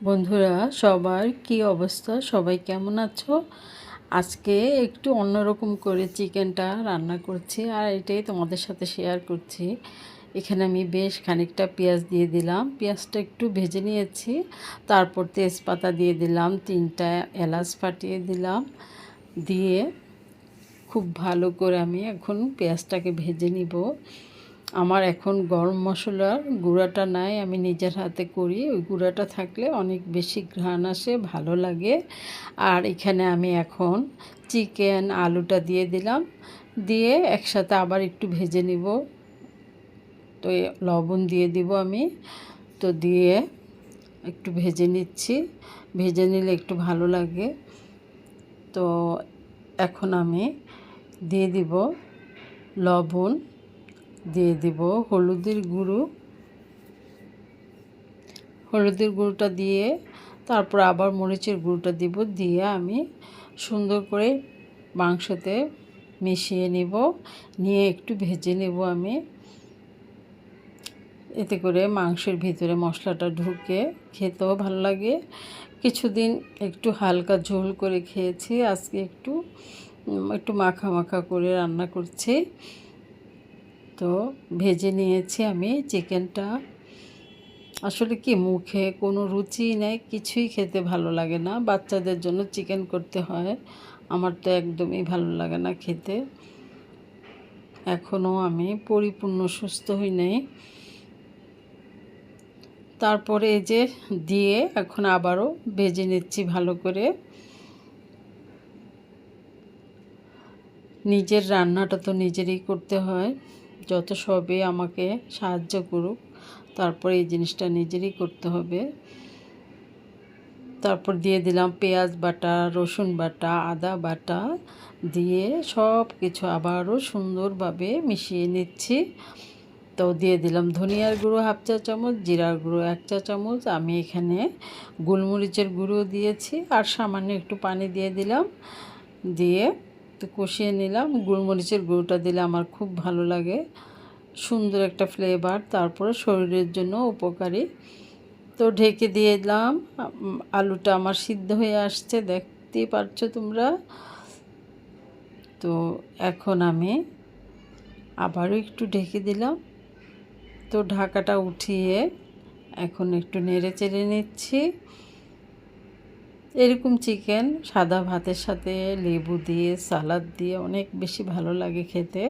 বন্ধুরা, সবার কি অবস্থা? সবাই কেমন আছো? আজকে একটু অন্যরকম করে চিকেনটা রান্না করছি আর এটাই তোমাদের সাথে শেয়ার করছি। এখানে আমি বেশ খানিকটা পেঁয়াজ দিয়ে দিলাম, পেঁয়াজটা একটু ভেজে নিয়েছি। তারপর তেজপাতা দিয়ে দিলাম, 3টা এলাচ ফাটিয়ে দিলাম, দিয়ে খুব ভালো করে আমি এখন পেঁয়াজটাকে ভেজে নিব। আমার এখন গরম মশলার গুঁড়াটা নাই, আমি নিজের হাতে করি। ওই গুঁড়াটা থাকলে অনেক বেশি ঘ্রাণ আসে, ভালো লাগে। আর এখানে আমি এখন চিকেন আলুটা দিয়ে দিলাম, দিয়ে একসাথে আবার একটু ভেজে নিব। তো লবণ দিয়ে দিব আমি, তো দিয়ে একটু ভেজে নিচ্ছি। ভেজে নিলে একটু ভালো লাগে। তো এখন আমি দিয়ে দিব লবণ, দিয়ে দিব হলুদের গুঁড়োটা দিয়ে তারপর আবার মরিচের গুঁড়োটা দিব, দিয়ে আমি সুন্দর করে মাংসতে মিশিয়ে নিব, নিয়ে একটু ভেজে নেব আমি। এতে করে মাংসের ভিতরে মশলাটা ঢুকে খেতেও ভালো লাগে। কিছুদিন একটু হালকা ঝোল করে খেয়েছি, আজকে একটু একটু মাখা মাখা করে রান্না করছি। তো ভেজে নিয়েছি আমি চিকেনটা। আসলে কি, মুখে কোনো রুচি নেই, কিছুই খেতে ভালো লাগে না। বাচ্চাদের জন্য চিকেন করতে হয়, আমার তো একদমই ভালো লাগে না খেতে। এখনও আমি পরিপূর্ণ সুস্থ হই নাই। তারপরে এই যে দিয়ে এখন আবারও ভেজে নিচ্ছি ভালো করে। নিজের রান্নাটা তো নিজেরই করতে হয়, যত সবে আমাকে সাহায্য করুক, তারপরে এই জিনিসটা নিজেরই করতে হবে। তারপর দিয়ে দিলাম পেঁয়াজ বাটা, রসুন বাটা, আদা বাটা, দিয়ে সব কিছু আবারও সুন্দরভাবে মিশিয়ে নিচ্ছি। তো দিয়ে দিলাম ধনিয়ার গুঁড়ো 1/2 চা চামচ, জিরার গুঁড়ো 1 চা চামচ, আমি এখানে গোলমরিচের গুঁড়ো দিয়েছি, আর সামান্য একটু পানি দিয়ে দিলাম, দিয়ে একটু কষিয়ে নিলাম। গোলমরিচের গুঁড়োটা দিলে আমার খুব ভালো লাগে, সুন্দর একটা ফ্লেভার, তারপরে শরীরের জন্য উপকারী। তো ঢেকে দিয়ে দিলাম। আলুটা আমার সিদ্ধ হয়ে আসছে, দেখতেই পারছো তোমরা। তো এখন আমি আবারও একটু ঢেকে দিলাম। তো ঢাকাটা উঠিয়ে এখন একটু নেড়ে চেড়ে নিচ্ছি। এরকম চিকেন সাদা ভাতের সাথে লেবু দিয়ে, সালাদ দিয়ে অনেক বেশি ভালো লাগে খেতে।